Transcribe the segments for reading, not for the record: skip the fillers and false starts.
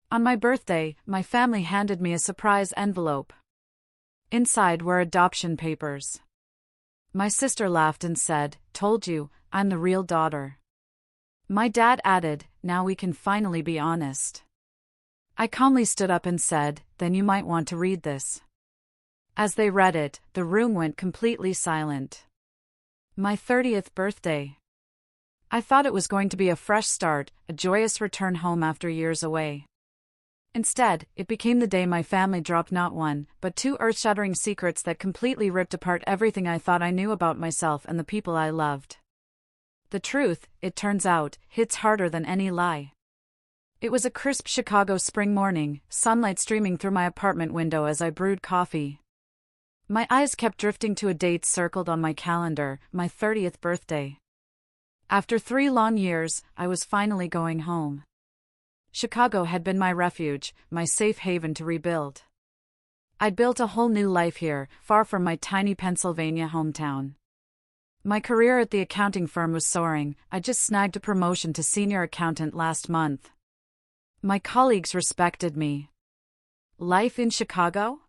On my birthday, my family handed me a surprise envelope. Inside were adoption papers. My sister laughed and said, "Told you, I'm the real daughter." My dad added, "Now we can finally be honest." I calmly stood up and said, "Then you might want to read this." As they read it, the room went completely silent. My 30th birthday. I thought it was going to be a fresh start, a joyous return home after years away. Instead, it became the day my family dropped not one, but two earth-shattering secrets that completely ripped apart everything I thought I knew about myself and the people I loved. The truth, it turns out, hits harder than any lie. It was a crisp Chicago spring morning, sunlight streaming through my apartment window as I brewed coffee. My eyes kept drifting to a date circled on my calendar, my 30th birthday. After 3 long years, I was finally going home. Chicago had been my refuge, my safe haven to rebuild. I'd built a whole new life here, far from my tiny Pennsylvania hometown. My career at the accounting firm was soaring. I just snagged a promotion to senior accountant last month. My colleagues respected me. Life in Chicago?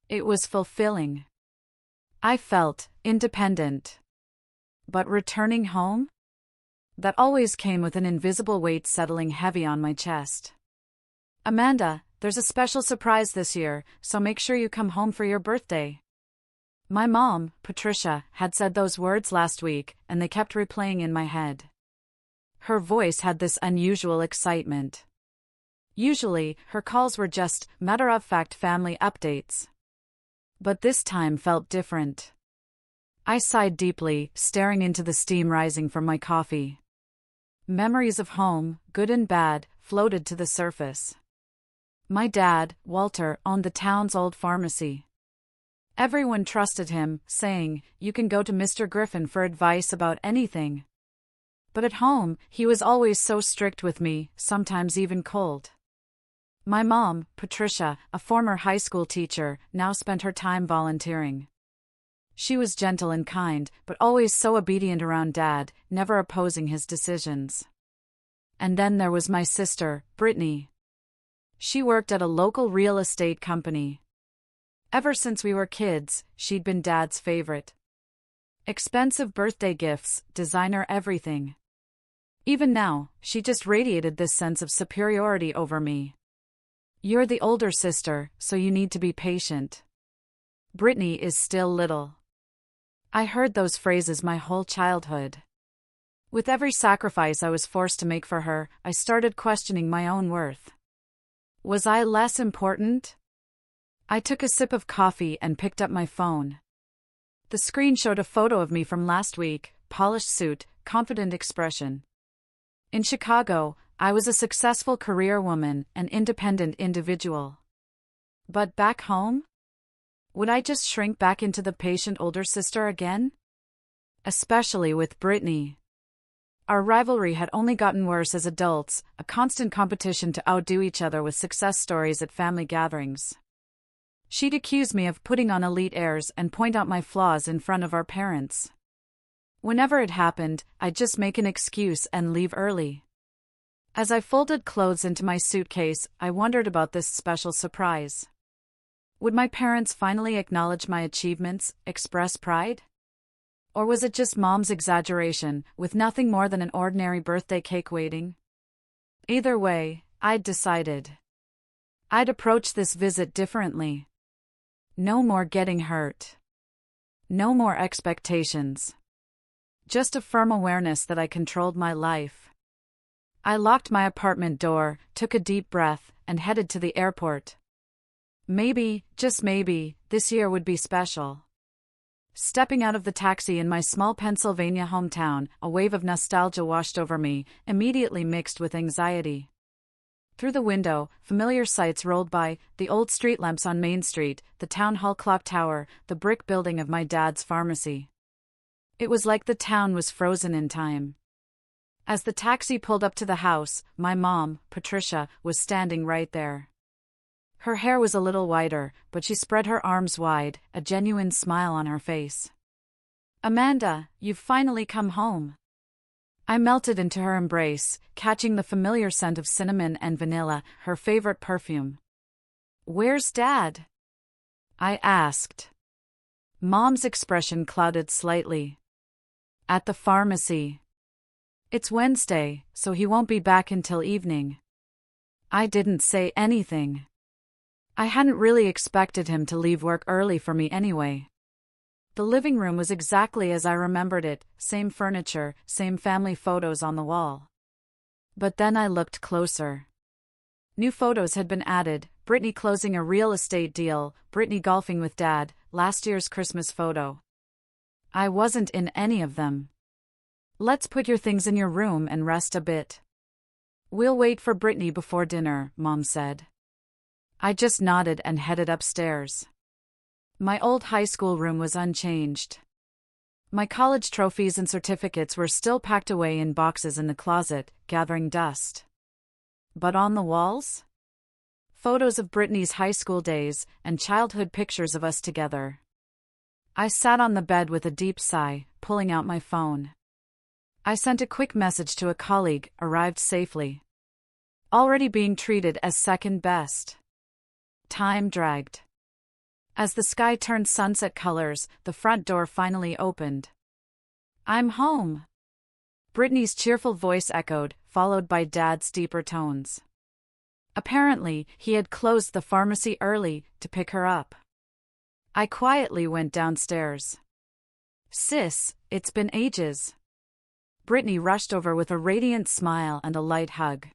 It was fulfilling. I felt independent. But returning home? That always came with an invisible weight settling heavy on my chest. "Amanda, there's a special surprise this year, so make sure you come home for your birthday." My mom, Patricia, had said those words last week, and they kept replaying in my head. Her voice had this unusual excitement. Usually, her calls were just matter-of-fact family updates. But this time felt different. I sighed deeply, staring into the steam rising from my coffee. Memories of home, good and bad, floated to the surface. My dad, Walter, owned the town's old pharmacy. Everyone trusted him, saying, "You can go to Mr. Griffin for advice about anything." But at home, he was always so strict with me, sometimes even cold. My mom, Patricia, a former high school teacher, now spent her time volunteering. She was gentle and kind, but always so obedient around Dad, never opposing his decisions. And then there was my sister, Brittany. She worked at a local real estate company. Ever since we were kids, she'd been Dad's favorite. Expensive birthday gifts, designer everything. Even now, she just radiated this sense of superiority over me. "You're the older sister, so you need to be patient. Brittany is still little." I heard those phrases my whole childhood. With every sacrifice I was forced to make for her, I started questioning my own worth. Was I less important? I took a sip of coffee and picked up my phone. The screen showed a photo of me from last week, polished suit, confident expression. In Chicago, I was a successful career woman, an independent individual. But back home? Would I just shrink back into the patient older sister again? Especially with Brittany. Our rivalry had only gotten worse as adults, a constant competition to outdo each other with success stories at family gatherings. She'd accuse me of putting on elite airs and point out my flaws in front of our parents. Whenever it happened, I'd just make an excuse and leave early. As I folded clothes into my suitcase, I wondered about this special surprise. Would my parents finally acknowledge my achievements, express pride? Or was it just Mom's exaggeration, with nothing more than an ordinary birthday cake waiting? Either way, I'd decided. I'd approach this visit differently. No more getting hurt. No more expectations. Just a firm awareness that I controlled my life. I locked my apartment door, took a deep breath, and headed to the airport. Maybe, just maybe, this year would be special. Stepping out of the taxi in my small Pennsylvania hometown, a wave of nostalgia washed over me, immediately mixed with anxiety. Through the window, familiar sights rolled by, the old street lamps on Main Street, the town hall clock tower, the brick building of my dad's pharmacy. It was like the town was frozen in time. As the taxi pulled up to the house, my mom, Patricia, was standing right there. Her hair was a little whiter, but she spread her arms wide, a genuine smile on her face. "Amanda, you've finally come home." I melted into her embrace, catching the familiar scent of cinnamon and vanilla, her favorite perfume. "Where's Dad?" I asked. Mom's expression clouded slightly. "At the pharmacy. It's Wednesday, so he won't be back until evening." I didn't say anything. I hadn't really expected him to leave work early for me anyway. The living room was exactly as I remembered it, same furniture, same family photos on the wall. But then I looked closer. New photos had been added: Brittany closing a real estate deal, Brittany golfing with Dad, last year's Christmas photo. I wasn't in any of them. "Let's put your things in your room and rest a bit. We'll wait for Brittany before dinner," Mom said. I just nodded and headed upstairs. My old high school room was unchanged. My college trophies and certificates were still packed away in boxes in the closet, gathering dust. But on the walls? Photos of Brittany's high school days, and childhood pictures of us together. I sat on the bed with a deep sigh, pulling out my phone. I sent a quick message to a colleague, arrived safely. Already being treated as second best. Time dragged. As the sky turned sunset colors, the front door finally opened. "I'm home," Brittany's cheerful voice echoed, followed by Dad's deeper tones. Apparently, he had closed the pharmacy early to pick her up. I quietly went downstairs. "Sis, it's been ages." Brittany rushed over with a radiant smile and a light hug.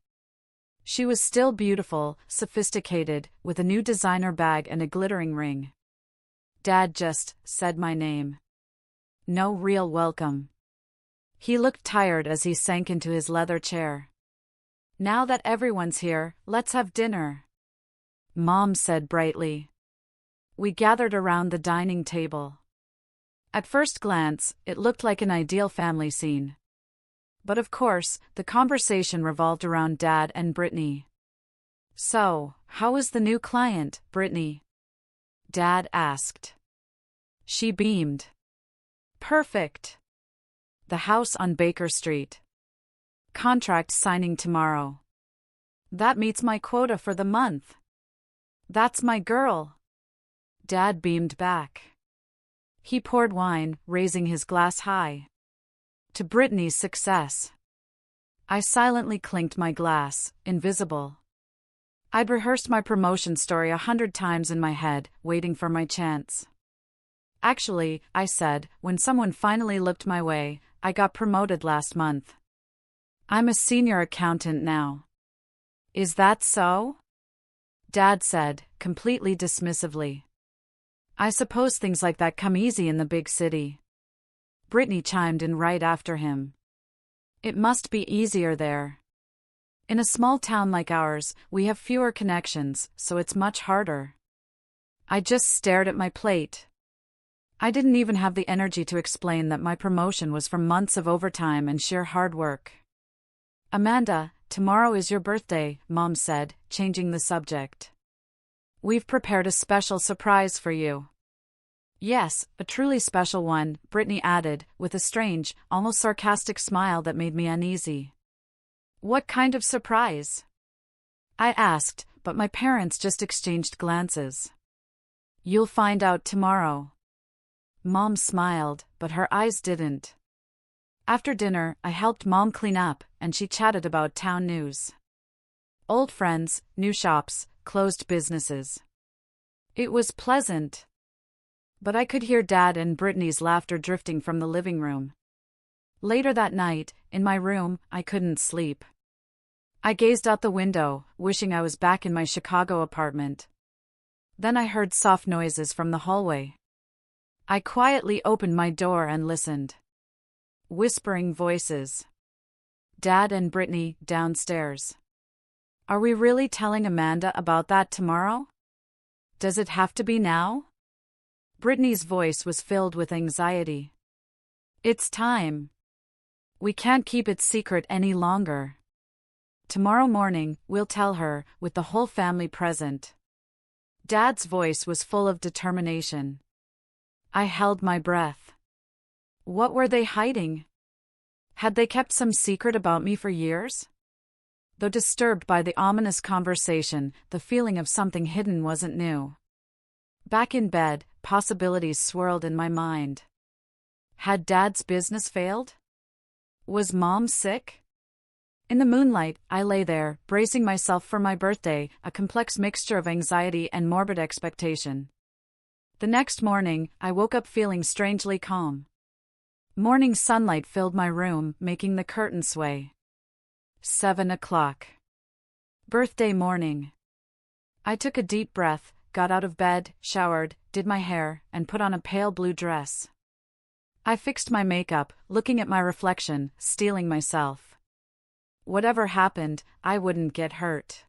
She was still beautiful, sophisticated, with a new designer bag and a glittering ring. Dad just said my name. No real welcome. He looked tired as he sank into his leather chair. "Now that everyone's here, let's have dinner," Mom said brightly. We gathered around the dining table. At first glance, it looked like an ideal family scene. But of course, the conversation revolved around Dad and Brittany. "So, how was the new client, Brittany?" Dad asked. She beamed. "Perfect. The house on Baker Street. Contract signing tomorrow. That meets my quota for the month. That's my girl." Dad beamed back. He poured wine, raising his glass high. "To Brittany's success." I silently clinked my glass, invisible. I'd rehearsed my promotion story 100 times in my head, waiting for my chance. "Actually," I said, when someone finally looked my way, "I got promoted last month. I'm a senior accountant now." "Is that so?" Dad said, completely dismissively. "I suppose things like that come easy in the big city." Brittany chimed in right after him. "It must be easier there. In a small town like ours, we have fewer connections, so it's much harder." I just stared at my plate. I didn't even have the energy to explain that my promotion was from months of overtime and sheer hard work. "Amanda, tomorrow is your birthday," Mom said, changing the subject. "We've prepared a special surprise for you." "Yes, a truly special one," Brittany added, with a strange, almost sarcastic smile that made me uneasy. "What kind of surprise?" I asked, but my parents just exchanged glances. "You'll find out tomorrow." Mom smiled, but her eyes didn't. After dinner, I helped Mom clean up, and she chatted about town news. Old friends, new shops, closed businesses. It was pleasant. But I could hear Dad and Brittany's laughter drifting from the living room. Later that night, in my room, I couldn't sleep. I gazed out the window, wishing I was back in my Chicago apartment. Then I heard soft noises from the hallway. I quietly opened my door and listened. Whispering voices. Dad and Brittany, downstairs. "Are we really telling Amanda about that tomorrow? Does it have to be now?" Brittany's voice was filled with anxiety. "It's time. We can't keep it secret any longer. Tomorrow morning, we'll tell her, with the whole family present." Dad's voice was full of determination. I held my breath. What were they hiding? Had they kept some secret about me for years? Though disturbed by the ominous conversation, the feeling of something hidden wasn't new. Back in bed, possibilities swirled in my mind. Had Dad's business failed? Was Mom sick? In the moonlight, I lay there, bracing myself for my birthday, a complex mixture of anxiety and morbid expectation. The next morning, I woke up feeling strangely calm. Morning sunlight filled my room, making the curtains sway. 7 o'clock. Birthday morning. I took a deep breath, got out of bed, showered, did my hair, and put on a pale blue dress. I fixed my makeup, looking at my reflection, steeling myself. Whatever happened, I wouldn't get hurt.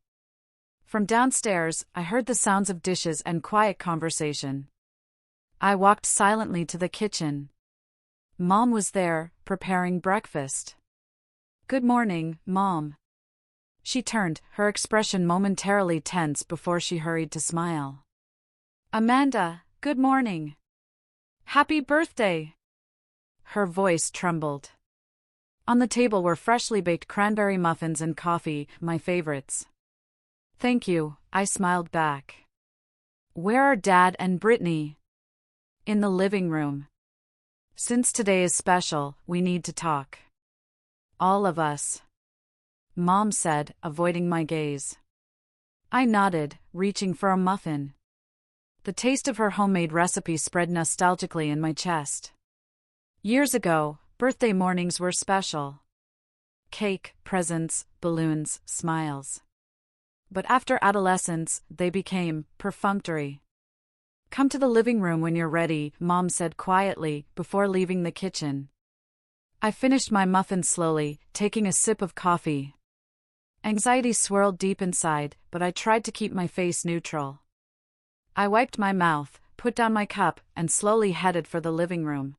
From downstairs, I heard the sounds of dishes and quiet conversation. I walked silently to the kitchen. Mom was there, preparing breakfast. "Good morning, Mom." She turned, her expression momentarily tense before she hurried to smile. "Amanda, good morning. Happy birthday." Her voice trembled. On the table were freshly baked cranberry muffins and coffee, my favorites. "Thank you," I smiled back. "Where are Dad and Brittany?" "In the living room. Since today is special, we need to talk. All of us," Mom said, avoiding my gaze. I nodded, reaching for a muffin. The taste of her homemade recipe spread nostalgically in my chest. Years ago, birthday mornings were special. Cake, presents, balloons, smiles. But after adolescence, they became perfunctory. "Come to the living room when you're ready," Mom said quietly, before leaving the kitchen. I finished my muffin slowly, taking a sip of coffee. Anxiety swirled deep inside, but I tried to keep my face neutral. I wiped my mouth, put down my cup, and slowly headed for the living room.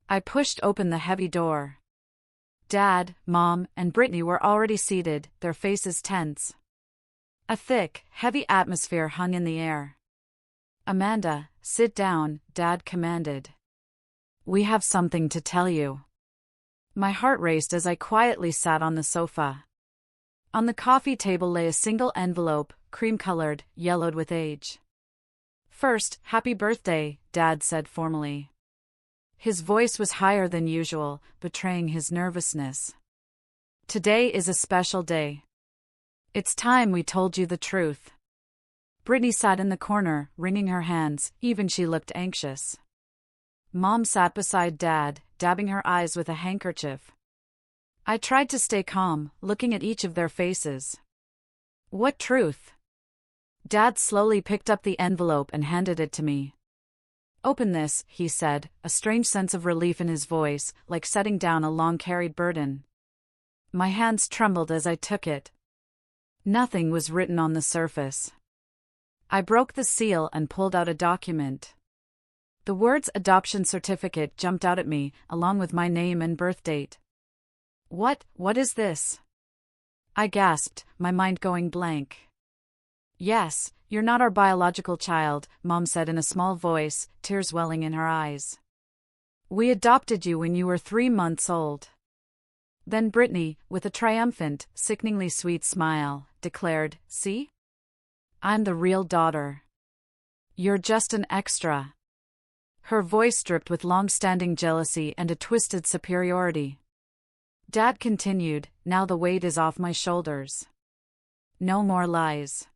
I pushed open the heavy door. Dad, Mom, and Brittany were already seated, their faces tense. A thick, heavy atmosphere hung in the air. "Amanda, sit down," Dad commanded. "We have something to tell you." My heart raced as I quietly sat on the sofa. On the coffee table lay a single envelope, cream-colored, yellowed with age. "First, happy birthday," Dad said formally. His voice was higher than usual, betraying his nervousness. "Today is a special day. It's time we told you the truth." Brittany sat in the corner, wringing her hands, even she looked anxious. Mom sat beside Dad, dabbing her eyes with a handkerchief. I tried to stay calm, looking at each of their faces. "What truth?" Dad slowly picked up the envelope and handed it to me. "Open this," he said, a strange sense of relief in his voice, like setting down a long-carried burden. My hands trembled as I took it. Nothing was written on the surface. I broke the seal and pulled out a document. The words "adoption certificate" jumped out at me, along with my name and birth date. What is this?" I gasped, my mind going blank. "Yes, you're not our biological child," Mom said in a small voice, tears welling in her eyes. "We adopted you when you were 3 months old." Then Brittany, with a triumphant, sickeningly sweet smile, declared, "See? I'm the real daughter. You're just an extra." Her voice dripped with long-standing jealousy and a twisted superiority. Dad continued, "Now the weight is off my shoulders. No more lies."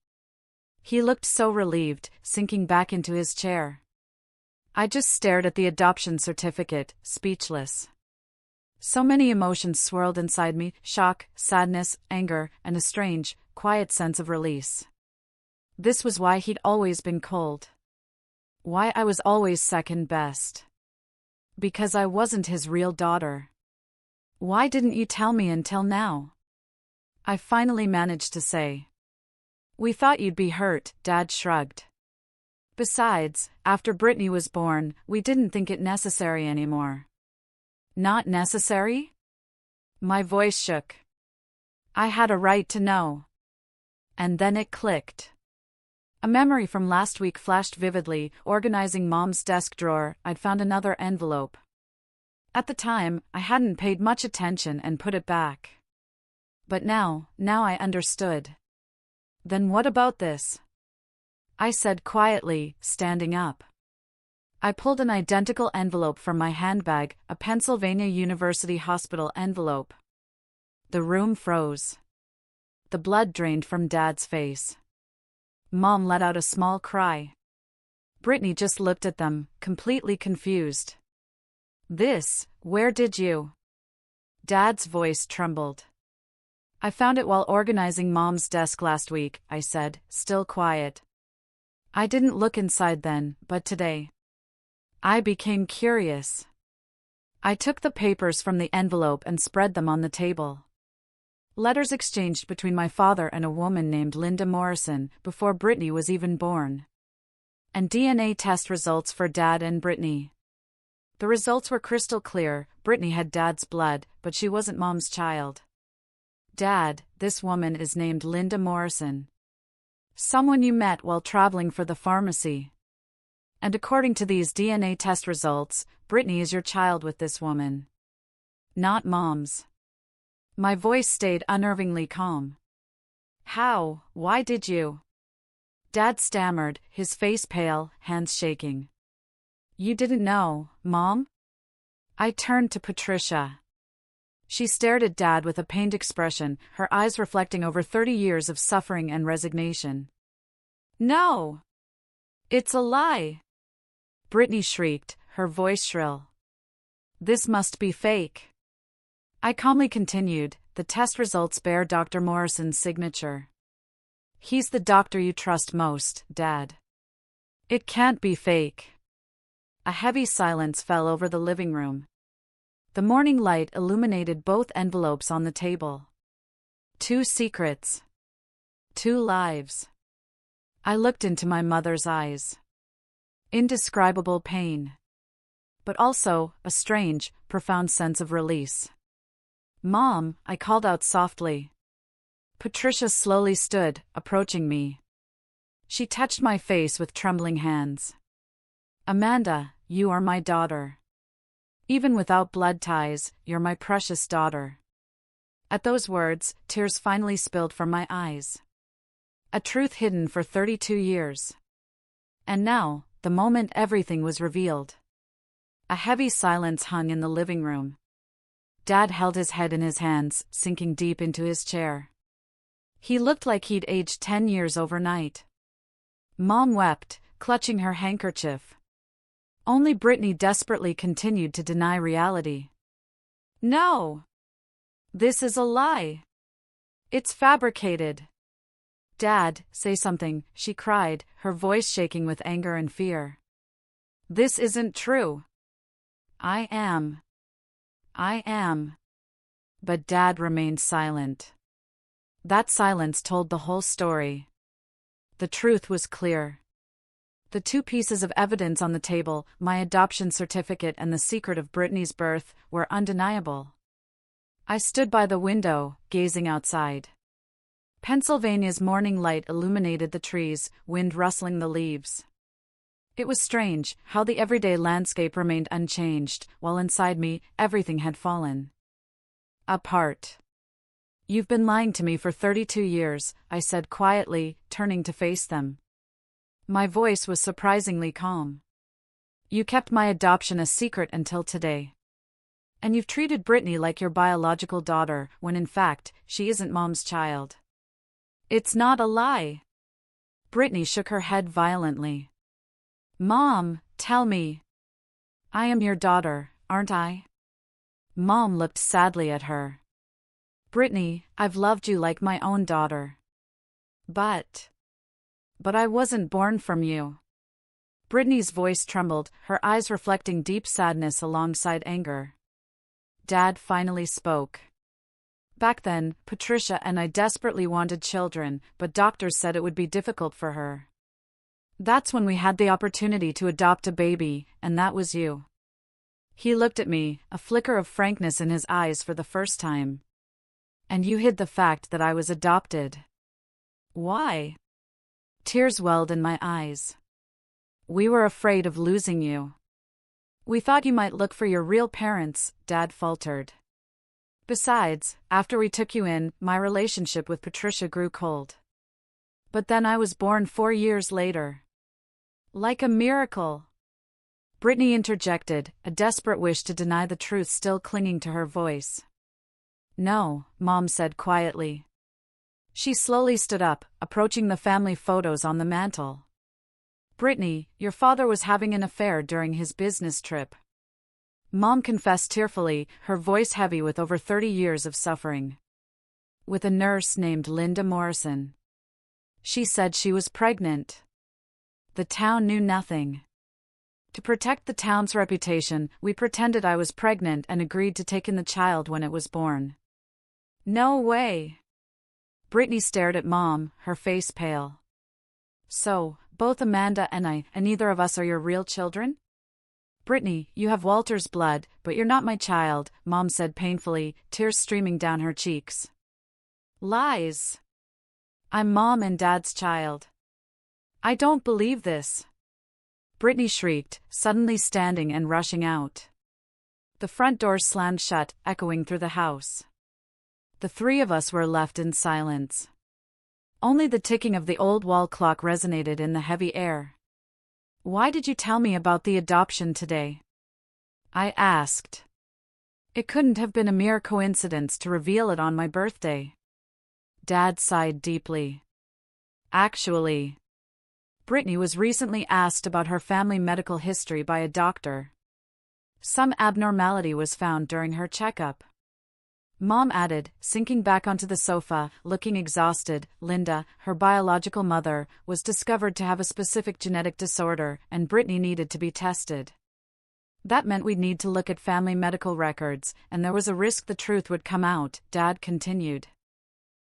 He looked so relieved, sinking back into his chair. I just stared at the adoption certificate, speechless. So many emotions swirled inside me: shock, sadness, anger, and a strange, quiet sense of release. This was why he'd always been cold. Why I was always second best. Because I wasn't his real daughter. "Why didn't you tell me until now?" I finally managed to say. "We thought you'd be hurt," Dad shrugged. "Besides, after Brittany was born, we didn't think it necessary anymore." "Not necessary?" My voice shook. I had a right to know. And then it clicked. A memory from last week flashed vividly. Organizing Mom's desk drawer, I'd found another envelope. At the time, I hadn't paid much attention and put it back. But now I understood. Then what about this? I said quietly, standing up. I pulled an identical envelope from my handbag, a Pennsylvania University Hospital envelope. The room froze. The blood drained from Dad's face. Mom let out a small cry. Brittany just looked at them, completely confused. Where did you? Dad's voice trembled. I found it while organizing Mom's desk last week, I said, still quiet. I didn't look inside then, but today. I became curious. I took the papers from the envelope and spread them on the table. Letters exchanged between my father and a woman named Linda Morrison before Brittany was even born. And DNA test results for Dad and Brittany. The results were crystal clear. Brittany had Dad's blood, but she wasn't Mom's child. Dad, this woman is named Linda Morrison. Someone you met while traveling for the pharmacy. And according to these DNA test results, Brittany is your child with this woman. Not Mom's. My voice stayed unnervingly calm. How? Why did you? Dad stammered, his face pale, hands shaking. You didn't know, Mom? I turned to Patricia. She stared at Dad with a pained expression, her eyes reflecting over 30 years of suffering and resignation. No! It's a lie! Brittany shrieked, her voice shrill. This must be fake. I calmly continued, the test results bear Dr. Morrison's signature. He's the doctor you trust most, Dad. It can't be fake. A heavy silence fell over the living room. The morning light illuminated both envelopes on the table. 2 secrets. 2 lives. I looked into my mother's eyes. Indescribable pain. But also, a strange, profound sense of release. Mom, I called out softly. Patricia slowly stood, approaching me. She touched my face with trembling hands. Amanda, you are my daughter. Even without blood ties, you're my precious daughter. At those words, tears finally spilled from my eyes. A truth hidden for 32 years. And now, the moment everything was revealed. A heavy silence hung in the living room. Dad held his head in his hands, sinking deep into his chair. He looked like he'd aged 10 years overnight. Mom wept, clutching her handkerchief. Only Brittany desperately continued to deny reality. No! This is a lie. It's fabricated. Dad, say something, she cried, her voice shaking with anger and fear. This isn't true. I am. But Dad remained silent. That silence told the whole story. The truth was clear. The 2 pieces of evidence on the table, my adoption certificate and the secret of Brittany's birth, were undeniable. I stood by the window, gazing outside. Pennsylvania's morning light illuminated the trees, wind rustling the leaves. It was strange how the everyday landscape remained unchanged, while inside me, everything had fallen apart. You've been lying to me for 32 years, I said quietly, turning to face them. My voice was surprisingly calm. You kept my adoption a secret until today. And you've treated Brittany like your biological daughter, when in fact, she isn't Mom's child. It's not a lie. Brittany shook her head violently. Mom, tell me. I am your daughter, aren't I? Mom looked sadly at her. Brittany, I've loved you like my own daughter. But I wasn't born from you. Brittany's voice trembled, her eyes reflecting deep sadness alongside anger. Dad finally spoke. Back then, Patricia and I desperately wanted children, but doctors said it would be difficult for her. That's when we had the opportunity to adopt a baby, and that was you. He looked at me, a flicker of frankness in his eyes for the first time. And you hid the fact that I was adopted. Why? Tears welled in my eyes. We were afraid of losing you. We thought you might look for your real parents, Dad faltered. Besides, after we took you in, my relationship with Patricia grew cold. But then I was born 4 years later. Like a miracle. Brittany interjected, a desperate wish to deny the truth still clinging to her voice. No, Mom said quietly. She slowly stood up, approaching the family photos on the mantel. Brittany, your father was having an affair during his business trip. Mom confessed tearfully, her voice heavy with over 30 years of suffering. With a nurse named Linda Morrison. She said she was pregnant. The town knew nothing. To protect the town's reputation, we pretended I was pregnant and agreed to take in the child when it was born. No way. Brittany stared at Mom, her face pale. So, both Amanda and I, and neither of us are your real children? Brittany, you have Walter's blood, but you're not my child, Mom said painfully, tears streaming down her cheeks. Lies. I'm Mom and Dad's child. I don't believe this. Brittany shrieked, suddenly standing and rushing out. The front door slammed shut, echoing through the house. The three of us were left in silence. Only the ticking of the old wall clock resonated in the heavy air. Why did you tell me about the adoption today? I asked. It couldn't have been a mere coincidence to reveal it on my birthday. Dad sighed deeply. Actually, Brittany was recently asked about her family medical history by a doctor. Some abnormality was found during her checkup. Mom added, sinking back onto the sofa, looking exhausted. Linda, her biological mother, was discovered to have a specific genetic disorder, and Brittany needed to be tested. That meant we'd need to look at family medical records, and there was a risk the truth would come out, Dad continued.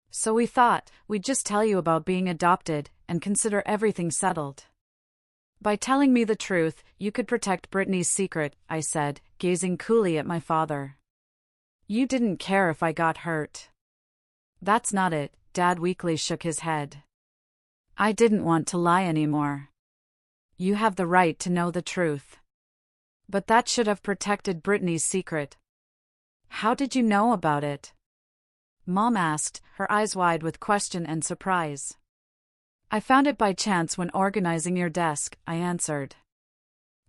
So we thought, we'd just tell you about being adopted, and consider everything settled. By telling me the truth, you could protect Brittany's secret, I said, gazing coolly at my father. You didn't care if I got hurt. That's not it, Dad weakly shook his head. I didn't want to lie anymore. You have the right to know the truth. But that should have protected Brittany's secret. How did you know about it? Mom asked, her eyes wide with question and surprise. I found it by chance when organizing your desk, I answered.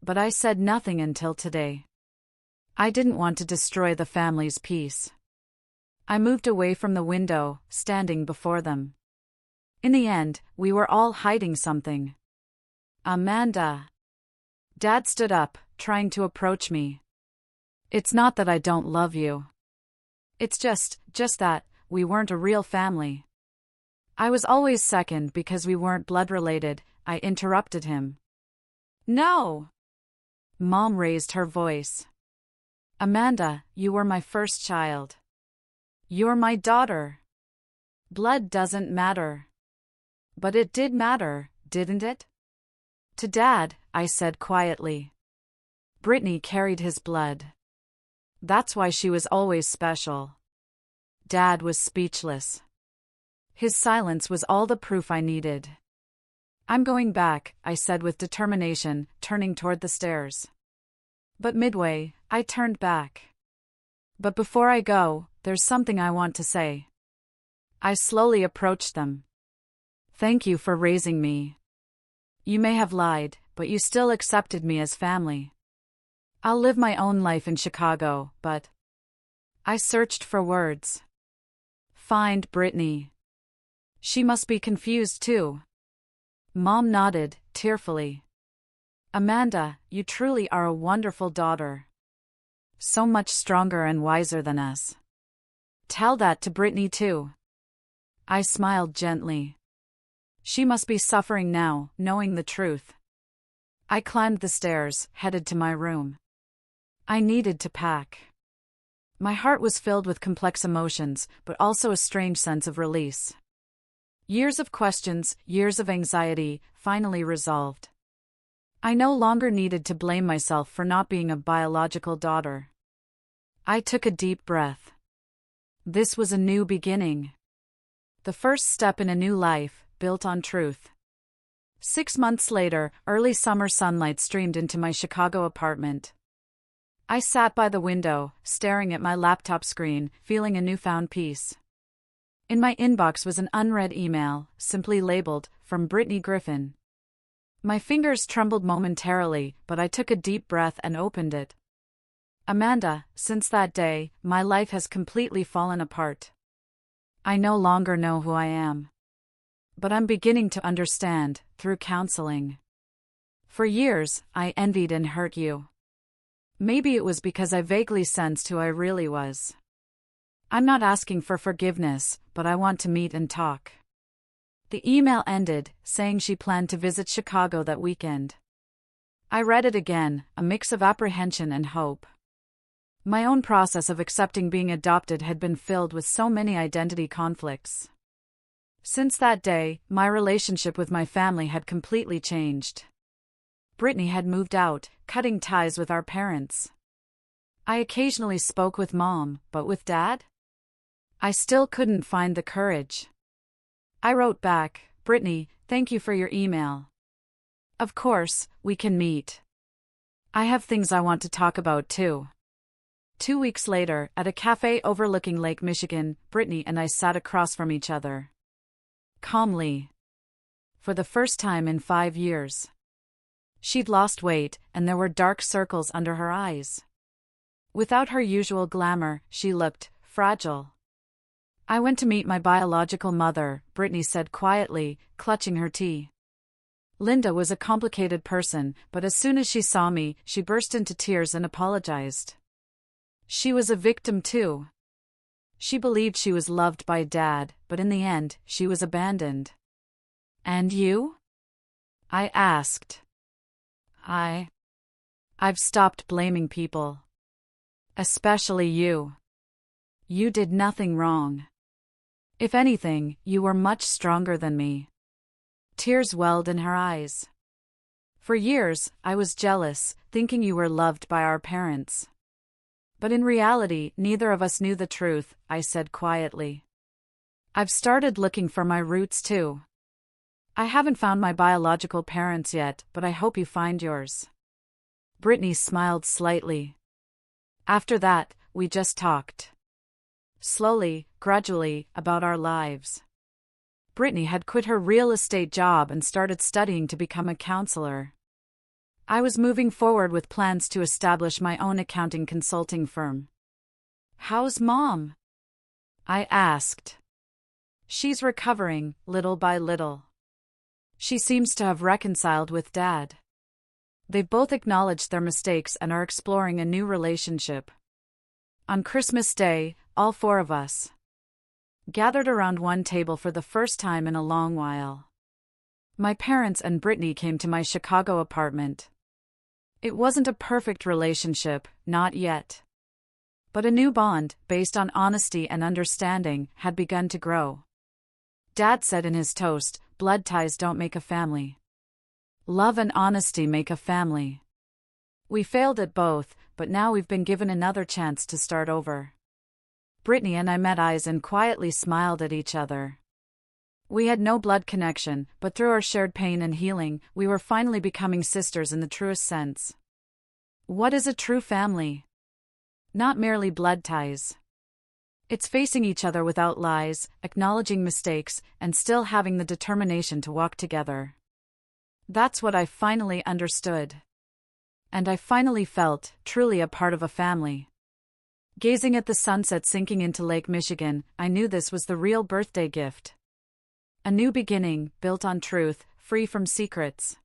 But I said nothing until today. I didn't want to destroy the family's peace. I moved away from the window, standing before them. In the end, we were all hiding something. Amanda. Dad stood up, trying to approach me. It's not that I don't love you. It's just that, we weren't a real family. I was always second because we weren't blood-related, I interrupted him. No! Mom raised her voice. Amanda, you were my first child. You're my daughter. Blood doesn't matter. But it did matter, didn't it? To Dad, I said quietly. Brittany carried his blood. That's why she was always special. Dad was speechless. His silence was all the proof I needed. I'm going back, I said with determination, turning toward the stairs. But midway, I turned back. But before I go, there's something I want to say. I slowly approached them. Thank you for raising me. You may have lied, but you still accepted me as family. I'll live my own life in Chicago, but... I searched for words. Find Brittany. She must be confused too. Mom nodded, tearfully. Amanda, you truly are a wonderful daughter. So much stronger and wiser than us. Tell that to Brittany too. I smiled gently. She must be suffering now, knowing the truth. I climbed the stairs, headed to my room. I needed to pack. My heart was filled with complex emotions, but also a strange sense of release. Years of questions, years of anxiety, finally resolved. I no longer needed to blame myself for not being a biological daughter. I took a deep breath. This was a new beginning. The first step in a new life, built on truth. 6 months later, early summer sunlight streamed into my Chicago apartment. I sat by the window, staring at my laptop screen, feeling a newfound peace. In my inbox was an unread email, simply labeled, "From Brittany Griffin." My fingers trembled momentarily, but I took a deep breath and opened it. "Amanda, since that day, my life has completely fallen apart. I no longer know who I am. But I'm beginning to understand, through counseling. For years, I envied and hurt you. Maybe it was because I vaguely sensed who I really was. I'm not asking for forgiveness, but I want to meet and talk." The email ended, saying she planned to visit Chicago that weekend. I read it again, a mix of apprehension and hope. My own process of accepting being adopted had been filled with so many identity conflicts. Since that day, my relationship with my family had completely changed. Brittany had moved out, cutting ties with our parents. I occasionally spoke with Mom, but with Dad? I still couldn't find the courage. I wrote back, "Brittany, thank you for your email. Of course, we can meet. I have things I want to talk about too." 2 weeks later, at a cafe overlooking Lake Michigan, Brittany and I sat across from each other. Calmly. For the first time in 5 years. She'd lost weight, and there were dark circles under her eyes. Without her usual glamour, she looked fragile. "I went to meet my biological mother," Brittany said quietly, clutching her tea. "Linda was a complicated person, but as soon as she saw me, she burst into tears and apologized. She was a victim too. She believed she was loved by Dad, but in the end, she was abandoned." "And you?" I asked. I've stopped blaming people. Especially you. You did nothing wrong. If anything, you were much stronger than me." Tears welled in her eyes. "For years, I was jealous, thinking you were loved by our parents. But in reality, neither of us knew the truth," I said quietly. "I've started looking for my roots too. I haven't found my biological parents yet, but I hope you find yours." Brittany smiled slightly. After that, we just talked. Slowly, gradually, about our lives. Brittany had quit her real estate job and started studying to become a counselor. I was moving forward with plans to establish my own accounting consulting firm. "How's Mom?" I asked. "She's recovering, little by little. She seems to have reconciled with Dad. They've both acknowledged their mistakes and are exploring a new relationship." On Christmas Day, all 4 of us gathered around one table for the first time in a long while. My parents and Brittany came to my Chicago apartment. It wasn't a perfect relationship, not yet. But a new bond, based on honesty and understanding, had begun to grow. Dad said in his toast, "Blood ties don't make a family. Love and honesty make a family." We failed at both, but now we've been given another chance to start over. Brittany and I met eyes and quietly smiled at each other. We had no blood connection, but through our shared pain and healing, we were finally becoming sisters in the truest sense. What is a true family? Not merely blood ties. It's facing each other without lies, acknowledging mistakes, and still having the determination to walk together. That's what I finally understood. And I finally felt truly a part of a family. Gazing at the sunset sinking into Lake Michigan, I knew this was the real birthday gift. A new beginning, built on truth, free from secrets.